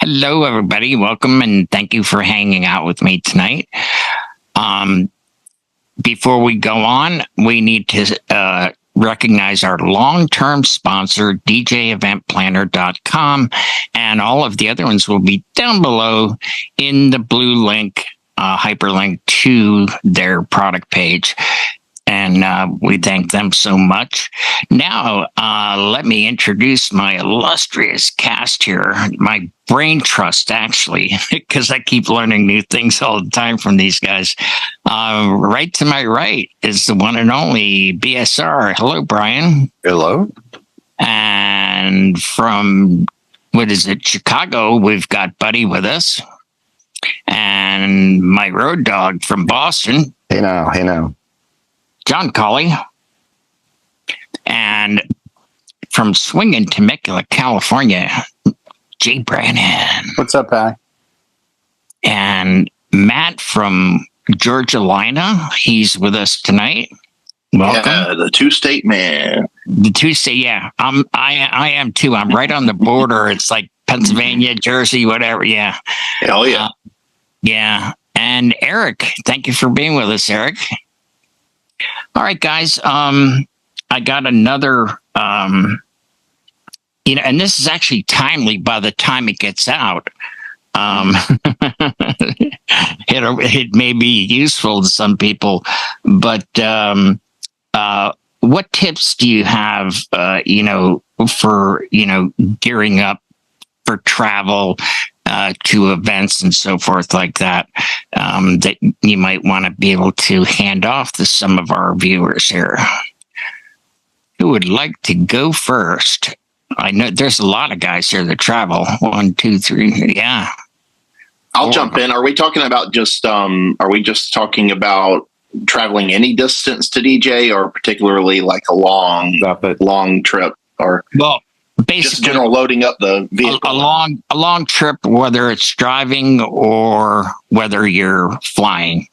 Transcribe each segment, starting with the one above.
Hello, everybody. Welcome, and thank you for hanging out with me tonight. Before we go on, we need to recognize our long-term sponsor, DJEventPlanner.com, and all of the other ones will be down below in the blue link, hyperlink to their product page. And we thank them so much. Now, let me introduce my illustrious cast here, my brain trust, actually, because I keep learning new things all the time from these guys. Right to my right is the one and only BSR. Hello, Brian. Hello. And from, Chicago, we've got Buddy with us. And my road dog from Boston. Hey now. John Colley. And from Swingin' Temecula, California, Jay Brannon. What's up, Howie? And Matt from Georgia Lina. He's with us tonight. Welcome. Yeah, the two-state man. The two-state, yeah. I am too. I'm right on the border. It's like Pennsylvania, Jersey, whatever. Yeah. Oh, yeah. Yeah. And Eric, thank you for being with us, Eric. All right, guys. I got another, and this is actually timely by the time it gets out. It may be useful to some people, but what tips do you have, for, gearing up for travel, to events and so forth like that, that you might want to be able to hand off to some of our viewers here? Who would like to go first? I know there's a lot of guys here that travel. 1, 2, 3. Yeah. I'll jump in. Are we talking about are we just talking about traveling any distance to DJ, or particularly like a long trip, or basically just general loading up the vehicle? A long trip, whether it's driving or whether you're flying.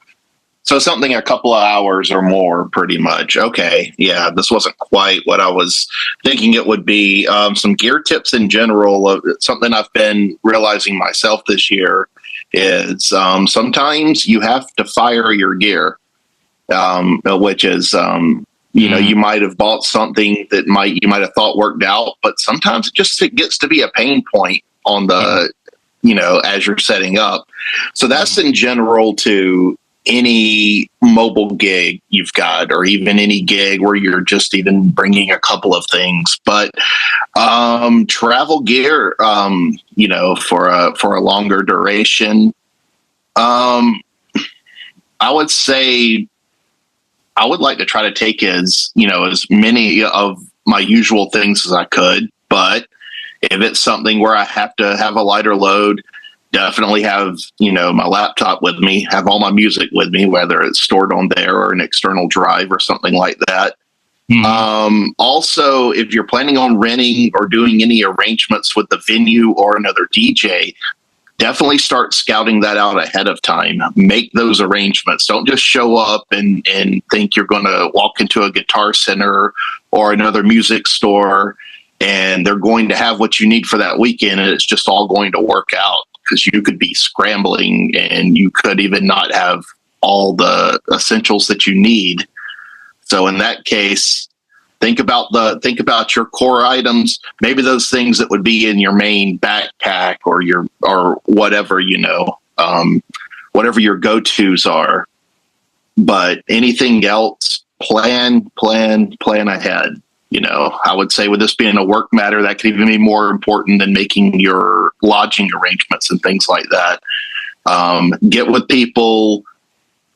So something a couple of hours or more, pretty much. Okay. Yeah, this wasn't quite what I was thinking it would be. Some gear tips in general. Something I've been realizing myself this year is sometimes you have to fire your gear, which is, you might have bought something that you might have thought worked out, but sometimes it gets to be a pain point on the, as you're setting up. So that's in general to any mobile gig you've got, or even any gig where you're just even bringing a couple of things. But travel gear, for a longer duration, I would say I would like to try to take as many of my usual things as I could. But if it's something where I have to have a lighter load, definitely have, my laptop with me, have all my music with me, whether it's stored on there or an external drive or something like that. Mm-hmm. Also, if you're planning on renting or doing any arrangements with the venue or another DJ, definitely start scouting that out ahead of time. Make those arrangements. Don't just show up and think you're going to walk into a Guitar Center or another music store and they're going to have what you need for that weekend and it's just all going to work out, because you could be scrambling and you could even not have all the essentials that you need. So in that case, think about your core items, maybe those things that would be in your main backpack or whatever, whatever your go-tos are. But anything else, plan ahead. I would say with this being a work matter, that could even be more important than making your lodging arrangements and things like that. Get with people,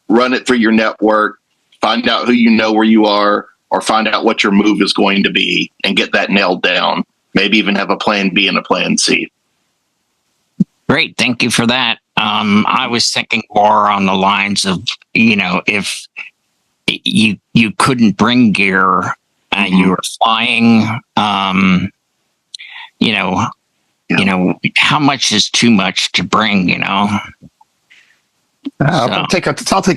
run it through your network, find out who you know where you are, or find out what your move is going to be and get that nailed down. Maybe even have a plan B and a plan C. Great. Thank you for that. I was thinking more on the lines of, if you couldn't bring gear and you were flying, how much is too much to bring, I'll take a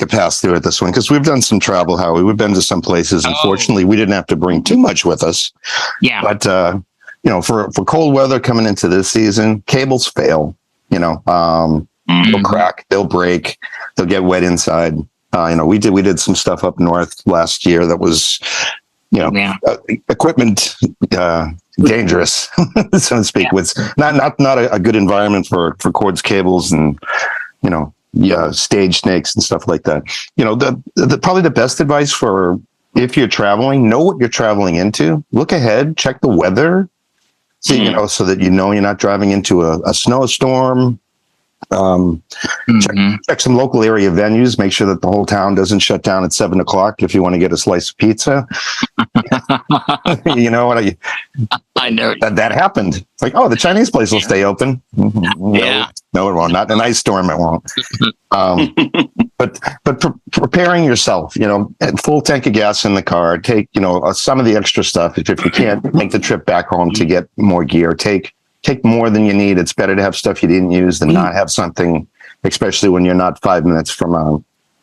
pass through at this one, because we've done some travel, Howie. We've been to some places. Unfortunately, we didn't have to bring too much with us. Yeah. But, for cold weather coming into this season, cables fail. They'll crack, they'll break, they'll get wet inside. We did some stuff up north last year that was, equipment dangerous, so to speak. With not a good environment for cords, cables, and stage snakes and stuff like that. Probably the best advice for if you're traveling, know what you're traveling into. Look ahead, check the weather, so that you're not driving into a snowstorm. Check some local area venues. Make sure that the whole town doesn't shut down at 7:00 if you want to get a slice of pizza. You know what? I know that happened. It's like, the Chinese place will stay open. No, it won't. Not in an ice storm, it won't. But preparing yourself, full tank of gas in the car. Take some of the extra stuff if you can't make the trip back home to get more gear. Take more than you need. It's better to have stuff you didn't use than not have something, especially when you're not 5 minutes from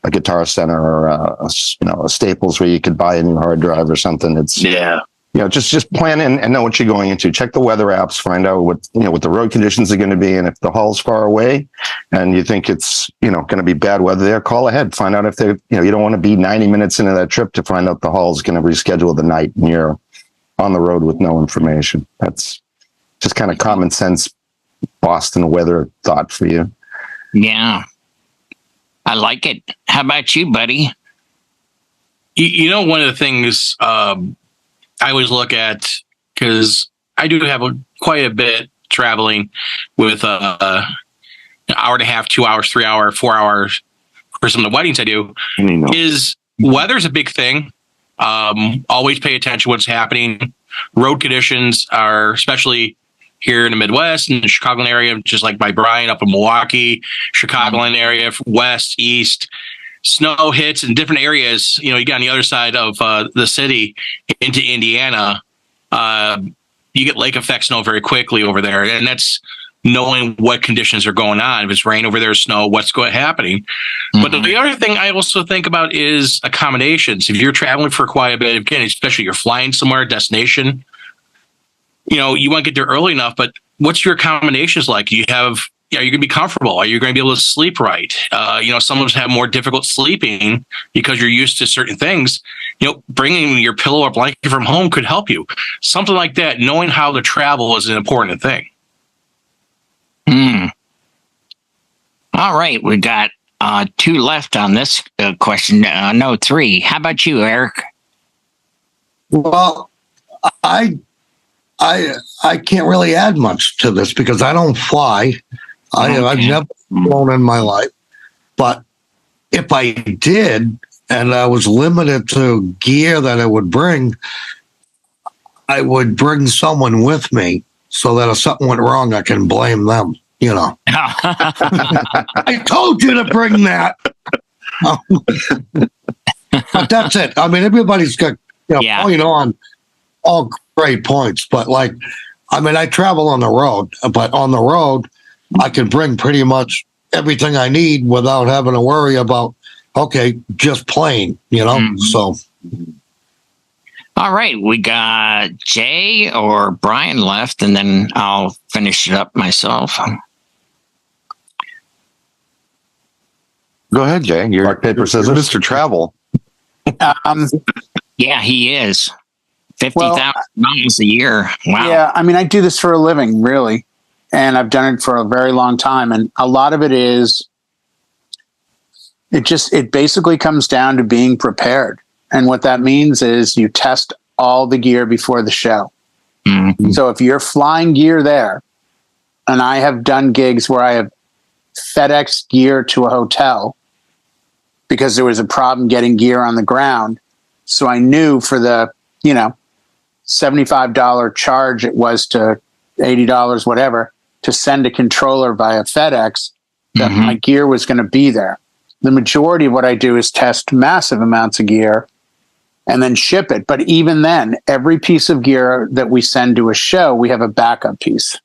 a Guitar Center or a Staples where you could buy a new hard drive or something. It's just plan and know what you're going into. Check the weather apps, find out what the road conditions are going to be, and if the hall's far away and you think it's going to be bad weather there, call ahead. Find out if they you don't want to be 90 minutes into that trip to find out the hall's going to reschedule the night and you're on the road with no information. That's just kind of common sense Boston weather thought for you. Yeah. I like it. How about you, buddy? One of the things I always look at, because I do have quite a bit traveling with an hour and a half, 2 hours, 3 hours, 4 hours for some of the weddings I do, is weather's a big thing. Always pay attention to what's happening. Road conditions are, especially here in the Midwest and the Chicagoland area, just like by Brian up in Milwaukee, Chicagoland area, west, east, snow hits in different areas. You get on the other side of the city into Indiana, you get lake effect snow very quickly over there. And that's knowing what conditions are going on. If it's rain over there, snow, what's happening. But the other thing I also think about is accommodations. If you're traveling for quite a bit, again, especially you're flying somewhere, destination, you want to get there early enough, but what's your accommodations like? Are you going to be comfortable? Are you going to be able to sleep right? Some of us have more difficult sleeping because you're used to certain things. Bringing your pillow or blanket from home could help you. Something like that. Knowing how to travel is an important thing. All right. We got 2 left on this question. No, 3. How about you, Eric? Well, I can't really add much to this because I don't fly. I've never flown in my life. But if I did, and I was limited to gear that I would bring, I would bring someone with me so that if something went wrong, I can blame them. I told you to bring that. But that's it. I mean, everybody's got point on all great points, but I travel on the road, but on the road, I can bring pretty much everything I need without having to worry about, just plain, so. All right. We got Jay or Brian left, and then I'll finish it up myself. Go ahead, Jay. You're rock, paper, scissors. Mr. Travel. Yeah, he is. 50,000 miles a year. Wow. Yeah, I do this for a living, really, and I've done it for a very long time. And a lot of it is, it basically comes down to being prepared. And what that means is you test all the gear before the show. Mm-hmm. So if you're flying gear there, and I have done gigs where I have FedEx gear to a hotel because there was a problem getting gear on the ground. So I knew for the, $75 charge it was to $80, whatever, to send a controller via FedEx, that my gear was going to be there. The majority of what I do is test massive amounts of gear and then ship it. But even then, every piece of gear that we send to a show, we have a backup piece.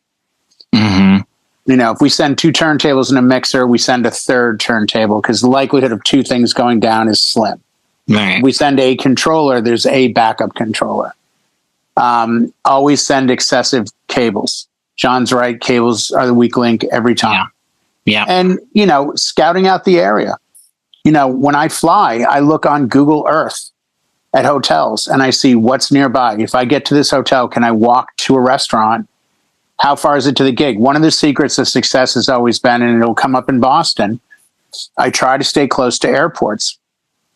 Mm-hmm. If we send 2 turntables and a mixer, we send a 3rd turntable because the likelihood of 2 things going down is slim. Right. We send a controller, there's a backup controller. Always send excessive cables. John's right. Cables are the weak link every time. Yeah. And, scouting out the area. When I fly, I look on Google Earth at hotels and I see what's nearby. If I get to this hotel, can I walk to a restaurant? How far is it to the gig? One of the secrets of success has always been, and it'll come up in Boston, I try to stay close to airports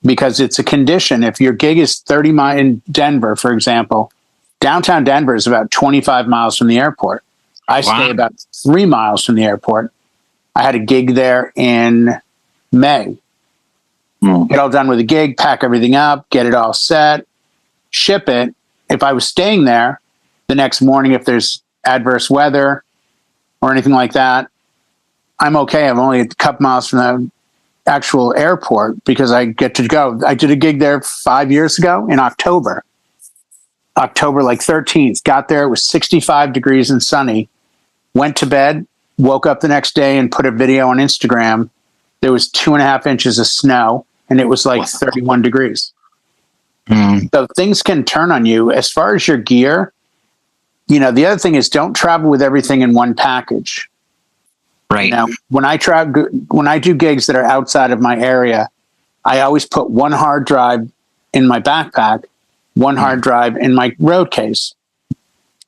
because it's a condition. If your gig is 30 miles in Denver, for example, downtown Denver is about 25 miles from the airport. I stay about 3 miles from the airport. I had a gig there in May. Get all done with the gig, pack everything up, get it all set, ship it. If I was staying there the next morning, if there's adverse weather or anything like that, I'm okay. I'm only a couple miles from the actual airport because I get to go. I did a gig there 5 years ago in October like 13th. Got there, it was 65 degrees and sunny. Went to bed, woke up the next day and put a video on Instagram. There was 2.5 inches of snow. And it was like 31 degrees. So things can turn on you. As far as your gear, the other thing is don't travel with everything in one package. Right. When I do gigs that are outside of my area, I always put one hard drive in my backpack, one hard drive in my road case.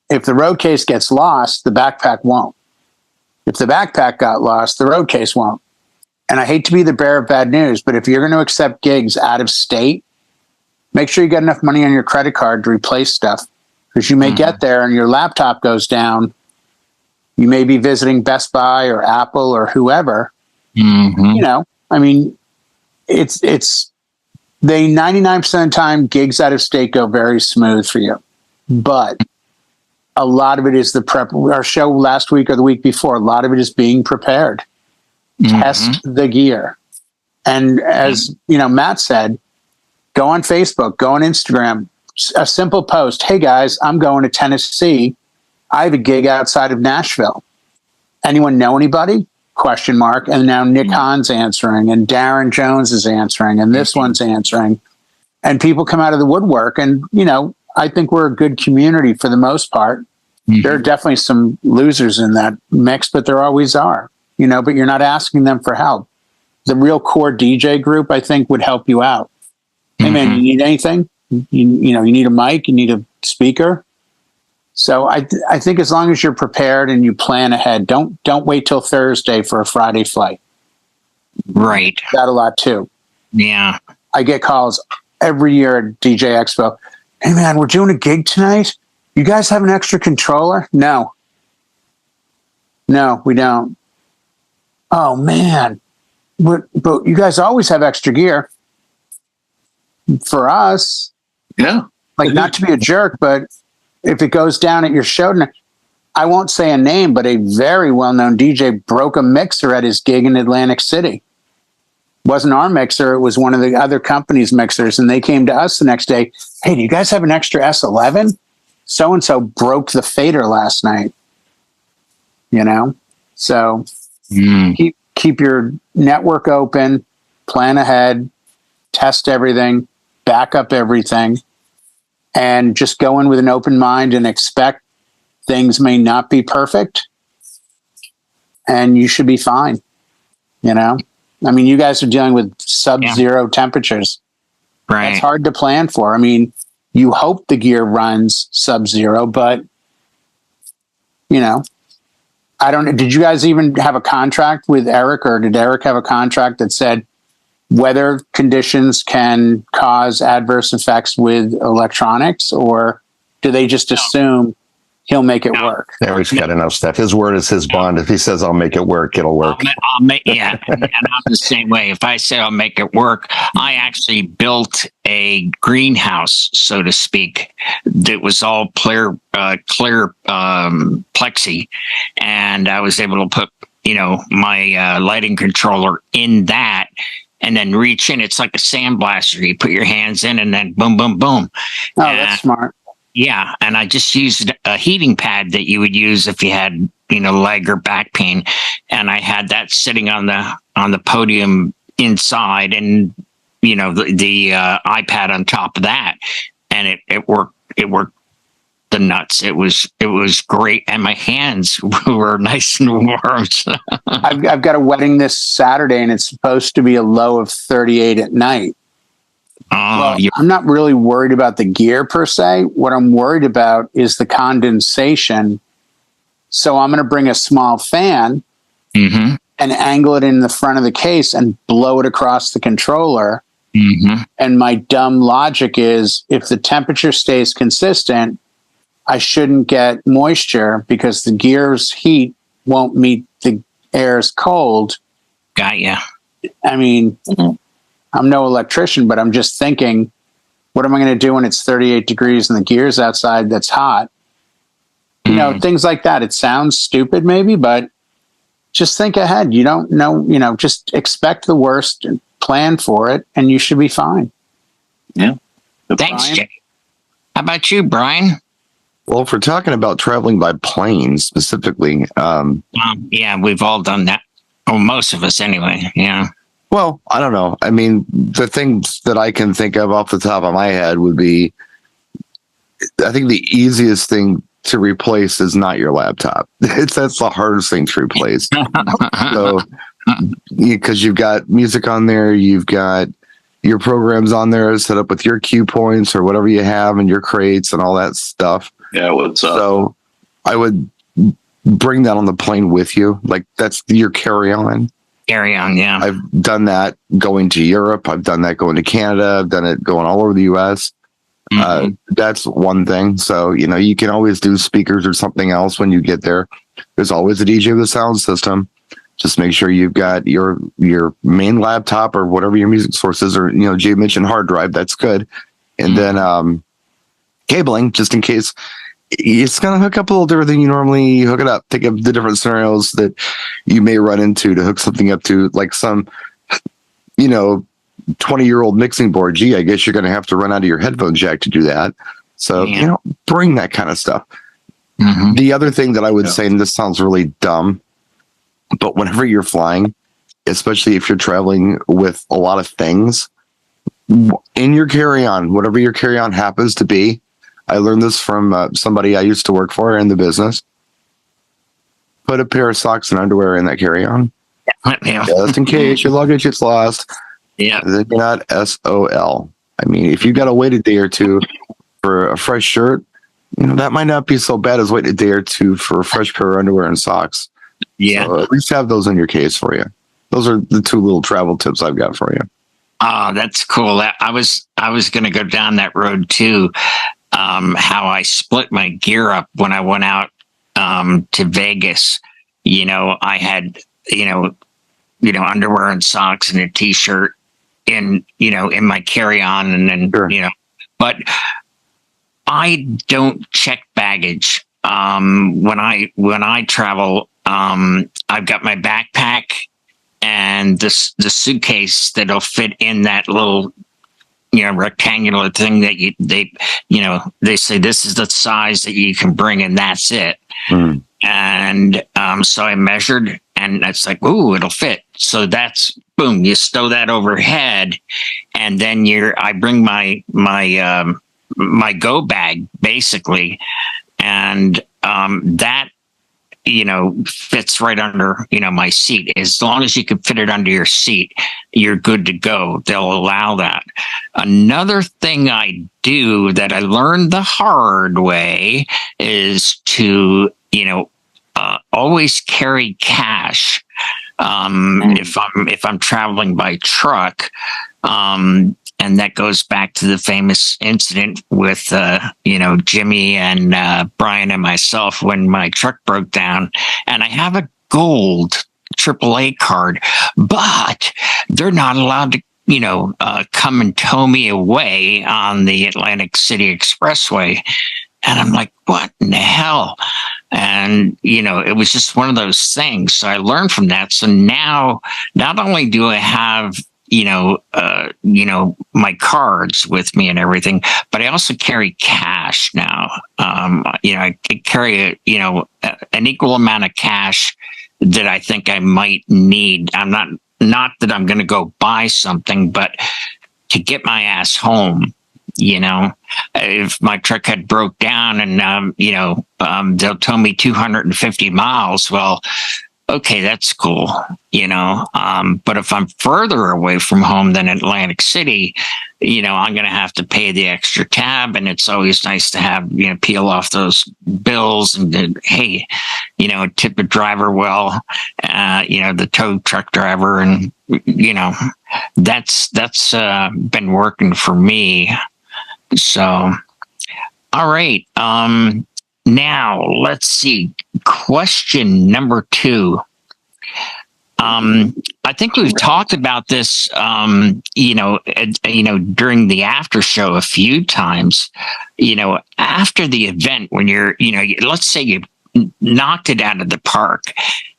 If the road case gets lost, the backpack won't. If the backpack got lost, the road case won't. And I hate to be the bearer of bad news, but if you're going to accept gigs out of state, make sure you get enough money on your credit card to replace stuff. Because you may get there and your laptop goes down. You may be visiting Best Buy or Apple or whoever. It's they 99% of the time gigs out of state go very smooth for you. But a lot of it is the prep. Our show last week or the week before, a lot of it is being prepared. Test the gear. And as Matt said, go on Facebook, go on Instagram, a simple post. Hey guys, I'm going to Tennessee. I have a gig outside of Nashville. Anyone know anybody? ? And now Nick Hahn's answering and Darren Jones is answering and this one's answering. And people come out of the woodwork and, I think we're a good community for the most part. There are definitely some losers in that mix, but there always are. But you're not asking them for help. The real core DJ group, I think, would help you out. Hey, man, you need anything? You need a mic, you need a speaker. So I think as long as you're prepared and you plan ahead, don't wait till Thursday for a Friday flight. Right. That a lot too. Yeah. I get calls every year at DJ Expo. Hey, man, we're doing a gig tonight. You guys have an extra controller? No, we don't. Oh, man. But you guys always have extra gear. For us, not to be a jerk, but if it goes down at your show, I won't say a name, but a very well-known DJ broke a mixer at his gig in Atlantic City. It wasn't our mixer. It was one of the other company's mixers. And they came to us the next day. Hey, do you guys have an extra S11? So-and-so broke the fader last night. So keep your network open, plan ahead, test everything, back up everything, and just go in with an open mind and expect things may not be perfect and you should be fine. You guys are dealing with sub-zero temperatures. Right. It's hard to plan for. You hope the gear runs sub-zero, but I don't know. Did you guys even have a contract with Eric, or did Eric have a contract that said weather conditions can cause adverse effects with electronics, or do they just assume he'll make it work? Eric's got enough stuff. His word is his bond. If he says I'll make it work, it'll work. I'll make, and I'm the same way. If I say I'll make it work, I actually built a greenhouse, so to speak, that was all clear plexi, and I was able to put my lighting controller in that. And then reach in. It's like a sandblaster. You put your hands in and then boom, boom, boom. Oh, that's smart. Yeah. And I just used a heating pad that you would use if you had, leg or back pain. And I had that sitting on the podium inside and, the iPad on top of that. And it worked the nuts. It was great, and my hands were nice and warm. So. I've got a wedding this Saturday, and it's supposed to be a low of 38 at night. Well, I'm not really worried about the gear per se. What I'm worried about is the condensation. So I'm going to bring a small fan and angle it in the front of the case and blow it across the controller. And my dumb logic is, if the temperature stays consistent, I shouldn't get moisture because the gear's heat won't meet the air's cold. Got ya. I mean, I'm no electrician, but I'm just thinking, what am I going to do when it's 38 degrees and the gear's outside that's hot? You know, things like that. It sounds stupid maybe, but just think ahead. You don't know, just expect the worst and plan for it, and you should be fine. Yeah. Thanks, Jay. How about you, Brian? Well, if we're talking about traveling by plane specifically, yeah, we've all done that. Or most of us anyway. Yeah. Well, I don't know. I mean, the things that I can think of off the top of my head would be, I think the easiest thing to replace is not your laptop. That's the hardest thing to replace. So, because you've got music on there, you've got your programs on there set up with your cue points or whatever you have in your crates and all that stuff. Yeah, what's up? So I would bring that on the plane with you. Like, that's your carry-on. Carry-on, yeah. I've done that going to Europe. I've done that going to Canada. I've done it going all over the U.S. That's one thing. So, you can always do speakers or something else when you get there. There's always a DJ with a sound system. Just make sure you've got your main laptop or whatever your music source is, or, Jay mentioned hard drive. That's good. And then cabling, just in case. It's going to hook up a little different than you normally hook it up. Think of the different scenarios that you may run into to hook something up to, like some, 20-year-old mixing board. Gee, I guess you're going to have to run out of your headphone jack to do that. So, bring that kind of stuff. The other thing that I would say, and this sounds really dumb, but whenever you're flying, especially if you're traveling with a lot of things, in your carry-on, whatever your carry-on happens to be, I learned this from somebody I used to work for in the business. Put a pair of socks and underwear in that carry-on. Just in case your luggage gets lost. Yeah. Then you're not SOL. I mean, if you got to wait a day or two for a fresh shirt, that might not be so bad as waiting a day or two for a fresh pair of underwear and socks. Yeah. So at least have those in your case for you. Those are the two little travel tips I've got for you. Oh, that's cool. I was going to go down that road too. How I split my gear up when I went out to Vegas. I had underwear and socks and a t-shirt in my carry-on, and then but I don't check baggage when I travel. I've got my backpack and the suitcase that'll fit in that little rectangular thing that they say this is the size that you can bring, and that's it. And so I measured, and it's like, ooh, it'll fit. So that's boom, you stow that overhead, and then I bring my go bag basically, and that fits right under, my seat. As long as you can fit it under your seat, you're good to go. They'll allow that. Another thing I do that I learned the hard way is to, always carry cash. If I'm traveling by truck, and that goes back to the famous incident with, Jimmy and Brian and myself when my truck broke down. And I have a gold AAA card, but they're not allowed to, come and tow me away on the Atlantic City Expressway. And I'm like, what in the hell? And, it was just one of those things. So I learned from that. So now, not only do I have my cards with me and everything, but I also carry cash now. I carry an equal amount of cash that I think I might need. I'm not that I'm going to go buy something, but to get my ass home, You know, if my truck had broke down and, they'll tell me 250 miles. Well, okay, that's cool, but if I'm further away from home than Atlantic City, I'm going to have to pay the extra tab. And it's always nice to have, peel off those bills and, hey, tip the driver well, the tow truck driver. And, that's been working for me. So, all right. Now, let's see. Question number 2. I think we've talked about this, during the after show a few times. After the event, when you're, let's say you knocked it out of the park,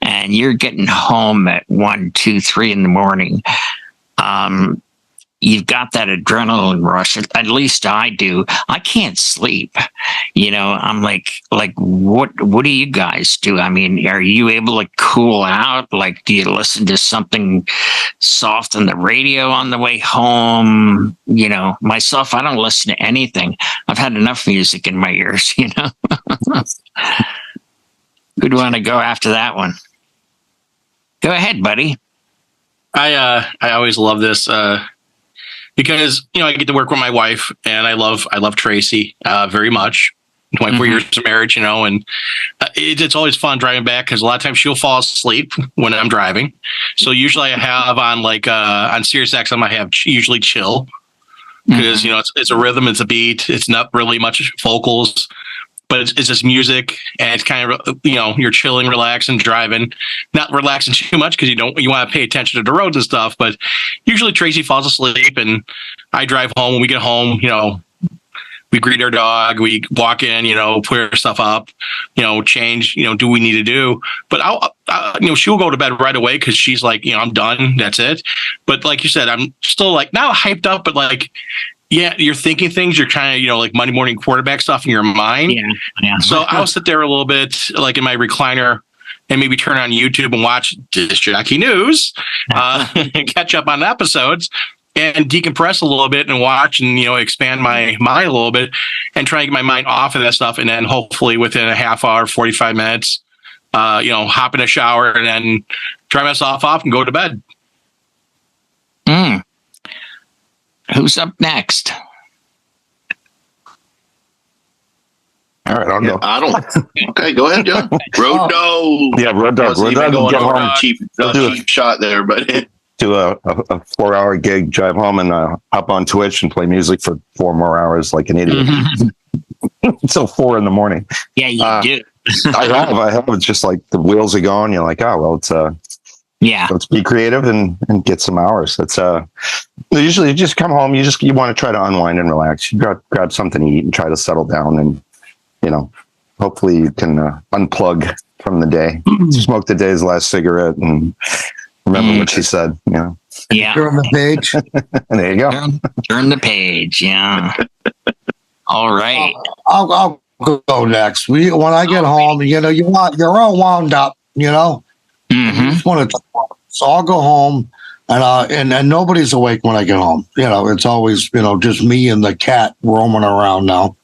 and you're getting home at 1, 2, 3 in the morning. You've got that adrenaline rush. At least I do. I can't sleep. I'm like, what do you guys do? I mean, are you able to cool out? Like, do you listen to something soft on the radio on the way home? Myself, I don't listen to anything. I've had enough music in my ears, Who'd want to go after that one? Go ahead, buddy. I always love this, because I get to work with my wife, and I love Tracy very much. 24 years of marriage, and it's always fun driving back, because a lot of times she'll fall asleep when I'm driving. So usually I have on on Sirius XM, I have usually chill, because it's a rhythm, it's a beat, it's not really much vocals, but it's just music, and it's kind of you're chilling, relaxing, driving, not relaxing too much, because you want to pay attention to the roads and stuff. But usually Tracy falls asleep, and I drive home. When we get home, we greet our dog, we walk in, put our stuff up, change, do we need to do. But she'll go to bed right away, because she's like, I'm done, that's it. But like you said, I'm still like not hyped up, but like, yeah, you're thinking things. You're kind of, like Monday morning quarterback stuff in your mind. Yeah. So I'll sit there a little bit, like in my recliner, and maybe turn on YouTube and watch Disc Jockey News, catch up on episodes, and decompress a little bit and watch and, expand my mind a little bit and try and get my mind off of that stuff. And then hopefully within a half hour, 45 minutes, hop in a shower and then dry myself off and go to bed. Who's up next? All right, I'll go. I don't. Okay, go ahead, John. Road dog. Yeah, road dog. Road dog. Going over cheap shot there, but do a 4-hour gig, drive home, and hop on Twitch and play music for 4 more hours like an idiot until 4 in the morning. Yeah, you do. I have. It's just like the wheels are going. You're like, oh well, it's let's be creative and get some hours. That's usually you just come home. You want to try to unwind and relax. You grab something to eat and try to settle down, and hopefully you can unplug from the day. Smoke the day's last cigarette and remember what she said. Yeah. Turn the page. There you go. Turn the page. Yeah. All right. I'll go next. When I get home, you're all wound up. You just want to. So I'll go home, and nobody's awake when I get home. It's always just me and the cat roaming around now.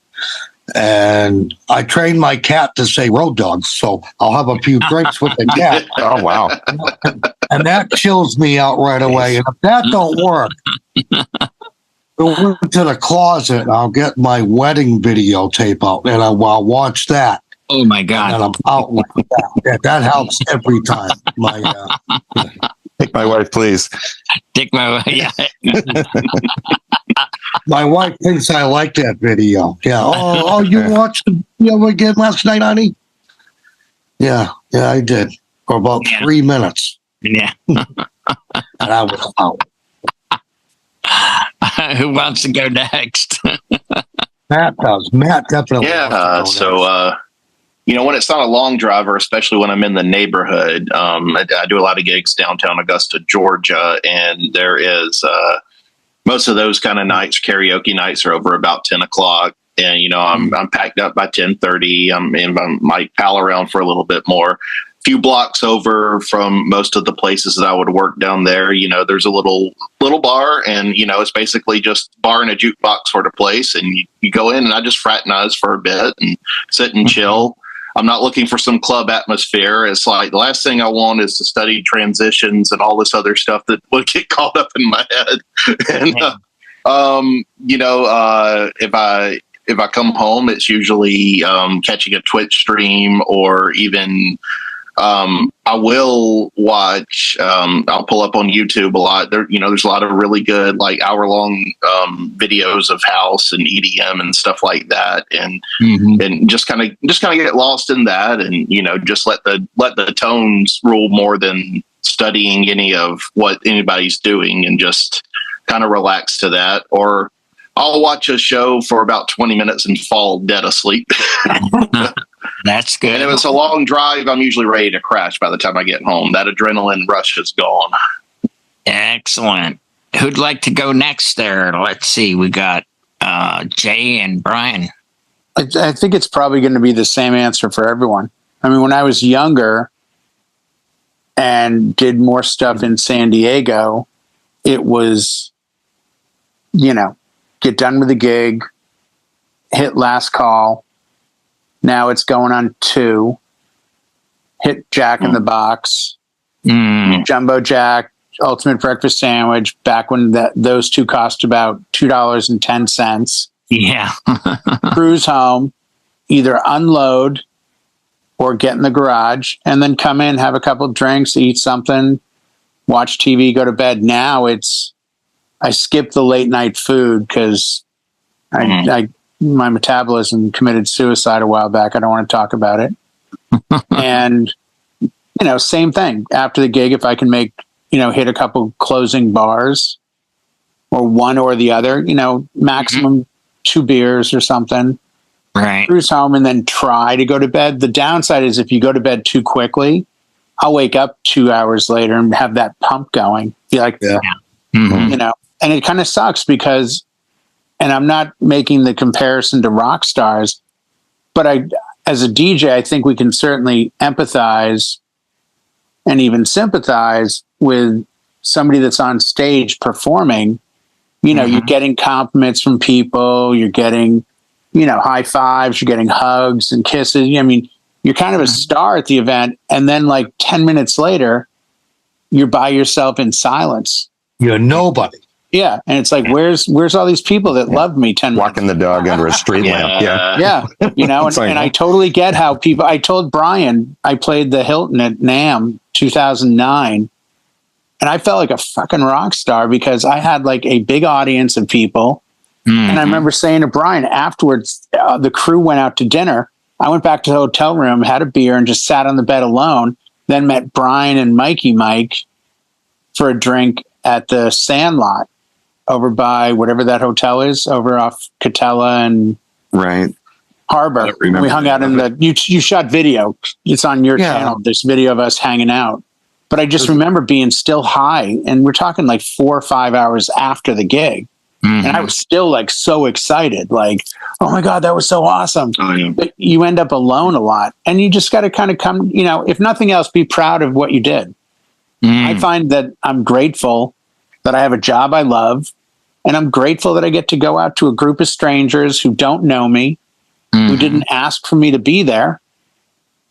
And I trained my cat to say road dogs, so I'll have a few drinks with the cat. Oh wow! And that chills me out right away. And if that don't work, go into the closet and I'll get my wedding videotape out and I'll watch that. Oh my God! And I'm out like that. Yeah, that helps every time. Take my wife, please. Take my wife. Yeah. My wife thinks I like that video. Yeah. Oh, you watched the video again last night, honey? Yeah, I did. For about 3 minutes. Yeah. And I was out. Who wants to go next? Matt does. Matt definitely. Yeah. So, when it's not a long drive, or especially when I'm in the neighborhood, I do a lot of gigs downtown Augusta, Georgia, and there is most of those kind of nights, karaoke nights, are over about 10 o'clock. And, I'm packed up by 10:30. I might pal around for a little bit more. few blocks over from most of the places that I would work down there. You know, there's a little bar, and you know, it's basically just bar and a jukebox sort of place. And you go in, and I just fraternize for a bit and sit and chill. I'm not looking for some club atmosphere. It's like the last thing I want is to study transitions and all this other stuff that would get caught up in my head. And you know, if I come home, it's usually catching a Twitch stream, or even I will watch. I'll pull up on YouTube a lot. There, you know, there's a lot of really good like hour-long videos of house and EDM and stuff like that, and and just kind of get lost in that, and you know, just let the tones rule more than studying any of what anybody's doing, and just kind of relax to that. Or I'll watch a show for about 20 minutes and fall dead asleep. That's good. And if it's a long drive, I'm usually ready to crash by the time I get home. That adrenaline rush is gone. Excellent. Who'd like to go next there? Let's see. We got Jay and Brian. I think it's probably going to be the same answer for everyone. I mean, when I was younger and did more stuff in San Diego, it was, you know, get done with the gig, hit last call. Now it's going on 2, hit Jack in the Box, Jumbo Jack, Ultimate Breakfast Sandwich, back when those 2 cost about $2.10. Yeah. Cruise home, either unload or get in the garage, and then come in, have a couple of drinks, eat something, watch TV, go to bed. Now I skip the late night food because my metabolism committed suicide a while back. I don't want to talk about it. And, you know, same thing. After the gig, if I can make, you know, hit a couple closing bars, or one or the other, you know, maximum 2 beers or something. Right. Cruise home and then try to go to bed. The downside is if you go to bed too quickly, I'll wake up 2 hours later and have that pump going. Be like, you know, and it kind of sucks because, and I'm not making the comparison to rock stars, but as a DJ, I think we can certainly empathize and even sympathize with somebody that's on stage performing. You know, you're getting compliments from people, you're getting, you know, high fives, you're getting hugs and kisses. I mean, you're kind of a star at the event. And then like 10 minutes later, you're by yourself in silence. You're nobody. Yeah. And it's like, where's all these people that loved me 10 minutes? Walking the dog under a street lamp. Yeah. You know, and I totally get how people, I told Brian, I played the Hilton at NAMM 2009, and I felt like a fucking rock star because I had like a big audience of people. And I remember saying to Brian afterwards, the crew went out to dinner. I went back to the hotel room, had a beer, and just sat on the bed alone. Then met Brian and Mikey Mike for a drink at the Sandlot over by whatever that hotel is, over off Catella and Harbor. We hung out in the, you shot video. It's on your channel. This video of us hanging out. But I just remember being still high, and we're talking like 4 or 5 hours after the gig. And I was still like so excited, like, oh my God, that was so awesome. But you end up alone a lot, and you just got to kind of come, you know, if nothing else, be proud of what you did. I find that I'm grateful that I have a job I love, and I'm grateful that I get to go out to a group of strangers who don't know me, who didn't ask for me to be there.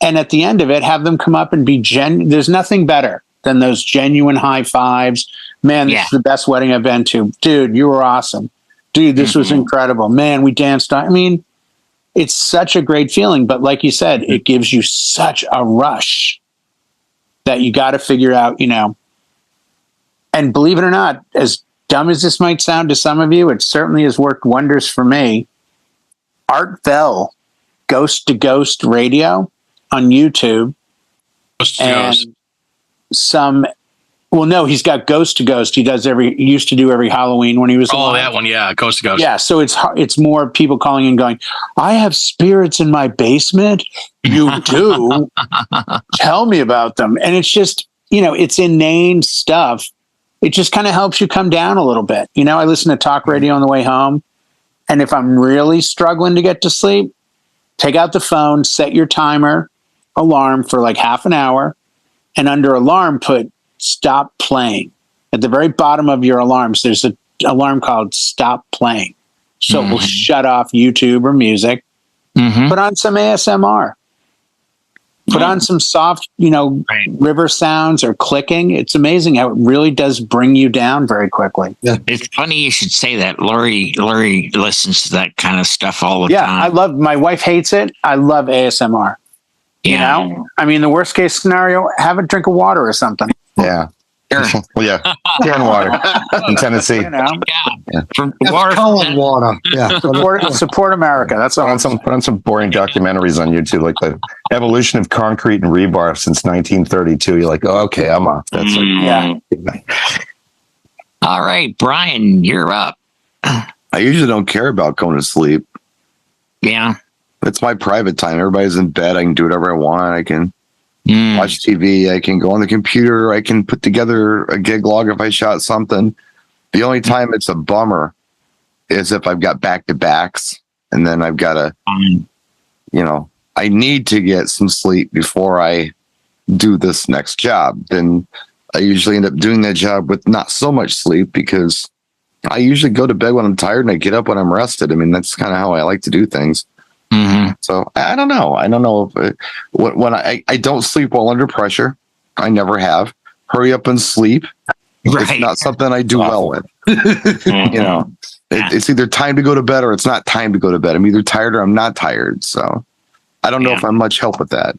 And at the end of it, have them come up and be there's nothing better than those genuine high fives. Man, this is the best wedding I've been to. Dude, you were awesome. Dude, this was incredible. Man, we danced. I mean, it's such a great feeling. But like you said, it gives you such a rush that you got to figure out, you know. And believe it or not, as dumb as this might sound to some of you, it certainly has worked wonders for me. Art Bell, Ghost to Ghost Radio on YouTube. And well, no, he's got Ghost to Ghost. He used to do every Halloween when he was alive. That one, yeah, Ghost to Ghost. Yeah, so it's more people calling and going, I have spirits in my basement. You do? Tell me about them. And it's just, you know, it's inane stuff. It just kind of helps you come down a little bit. You know, I listen to talk radio on the way home, and if I'm really struggling to get to sleep, take out the phone, set your timer, alarm for like half an hour, and under alarm put stop playing. At the very bottom of your alarms, there's an alarm called stop playing. So it will shut off YouTube or music. Put on some ASMR. Put on some soft, river sounds or clicking. It's amazing how it really does bring you down very quickly. Yeah. It's funny you should say that. Lori listens to that kind of stuff all the time. Yeah, my wife hates it. I love ASMR. Yeah. You know? I mean, the worst case scenario, have a drink of water or something. Yeah. Sure. Well, yeah. Canned water in Tennessee. Yeah. From Cullen water. Yeah. Support America. That's all. Put on some boring documentaries on YouTube, like the evolution of concrete and rebar since 1932. You're like, oh, okay, I'm off. That's All right, Brian, you're up. I usually don't care about going to sleep. Yeah. It's my private time. Everybody's in bed. I can do whatever I want. I can watch TV. I can go on the computer. I can put together a gig log if I shot something. The only time it's a bummer is if I've got back-to-backs and then I've got to, I need to get some sleep before I do this next job. Then I usually end up doing that job with not so much sleep because I usually go to bed when I'm tired and I get up when I'm rested. I mean, that's kind of how I like to do things. So I don't know. I don't know if when I don't sleep well under pressure. I never have. Hurry up and sleep. Right. It's not something I do well with. It's either time to go to bed or it's not time to go to bed. I'm either tired or I'm not tired. So I don't know if I'm much help with that.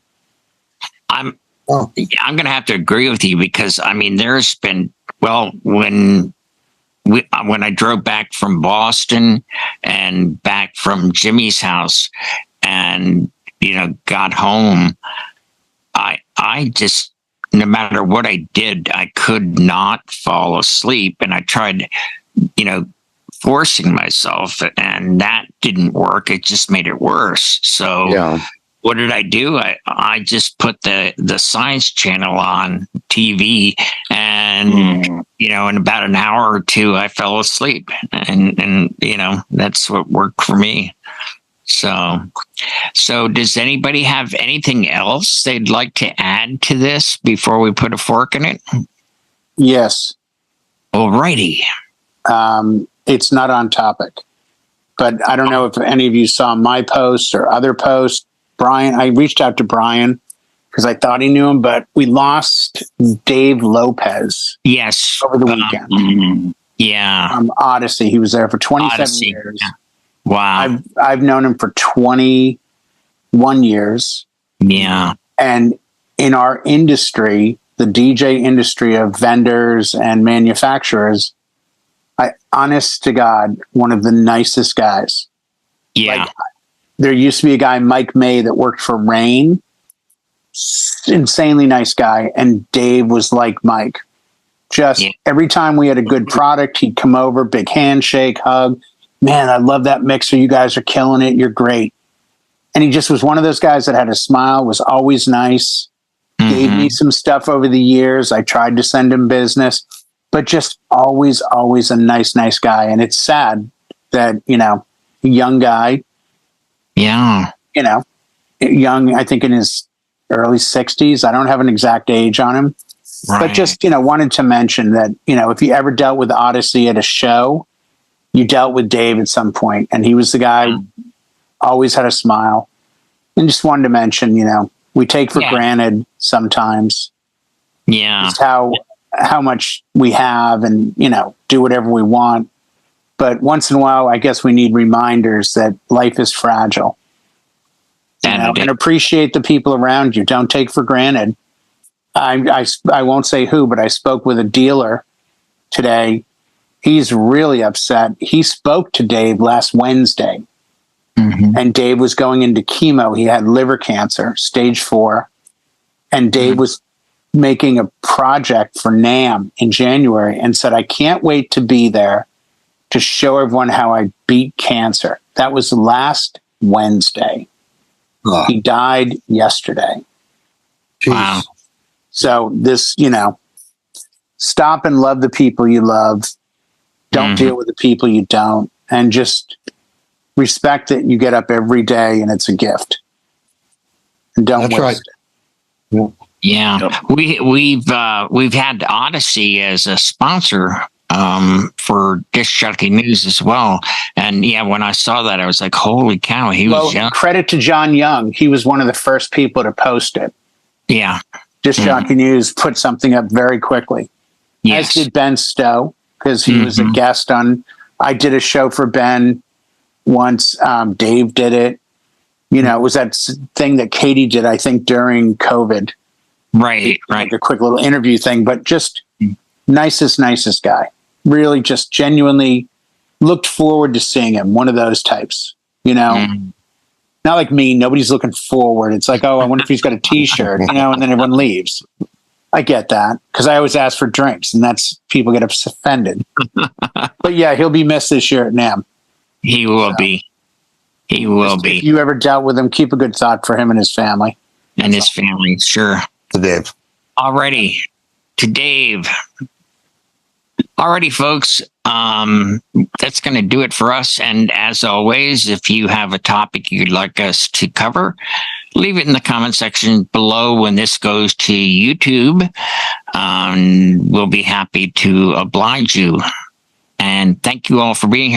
I'm going to have to agree with you because I mean, there's been, when I drove back from Boston and back from Jimmy's house and, got home, I just, no matter what I did, I could not fall asleep. And I tried, forcing myself and that didn't work. It just made it worse. So what did I do? I just put the science channel on TV and, in about an hour or two, I fell asleep and that's what worked for me. So does anybody have anything else they'd like to add to this before we put a fork in it? Yes. Alrighty. It's not on topic, but I don't know if any of you saw my post or other posts. Brian, I reached out to Brian because I thought he knew him, but we lost Dave Lopez. Yes. Over the weekend. Yeah. Odyssey. He was there for 27 years. Yeah. Wow. I've known him for 21 years. Yeah. And in our industry, the DJ industry of vendors and manufacturers, honest to God, one of the nicest guys. Yeah. There used to be a guy, Mike May, that worked for Rain. Insanely nice guy. And Dave was like Mike. Every time we had a good product, he'd come over, big handshake, hug. Man, I love that mixer. You guys are killing it. You're great. And he just was one of those guys that had a smile, was always nice, gave me some stuff over the years. I tried to send him business, but just always a nice guy. And it's sad that, a young guy, young, I think in his early 60s. I don't have an exact age on him, but just, wanted to mention that, if you ever dealt with Odyssey at a show, you dealt with Dave at some point, and he was the guy who always had a smile. And just wanted to mention, we take for granted sometimes just how much we have and, do whatever we want. But once in a while, I guess we need reminders that life is fragile. And appreciate the people around you. Don't take for granted. I won't say who, but I spoke with a dealer today. He's really upset. He spoke to Dave last Wednesday, and Dave was going into chemo. He had liver cancer, stage 4. And Dave was making a project for NAMM in January and said, I can't wait to be there to show everyone how I beat cancer. That was last Wednesday. He died yesterday. Jeez. Wow. So this, stop and love the people you love. Don't deal with the people you don't. And just respect that you get up every day and it's a gift. And don't waste it. Yeah, Yep. we've had Odyssey as a sponsor for Disc Jockey News as well. And yeah, when I saw that, I was like, "Holy cow!" He was young. Credit to John Young. He was one of the first people to post it. Yeah, Disc Jockey News put something up very quickly. yes, As did Ben Stowe, because he was a guest on. I did a show for Ben once. Dave did it. You know, it was that thing that Katie did, I think, during COVID. right. Like a quick little interview thing, but just nicest guy. Really just genuinely looked forward to seeing him. One of those types, you know, not like me. Nobody's looking forward. It's like, oh, I wonder if he's got a t-shirt, you know, and then everyone leaves. I get that because I always ask for drinks and that's people get offended. But yeah, he'll be missed this year at NAMM. He will be. He will be. If you ever dealt with him, keep a good thought for him and his family. And his family, sure. To Dave. Alrighty, to Dave. Alrighty, folks. That's going to do it for us. And as always, if you have a topic you'd like us to cover, leave it in the comment section below when this goes to YouTube. We'll be happy to oblige you. And thank you all for being here.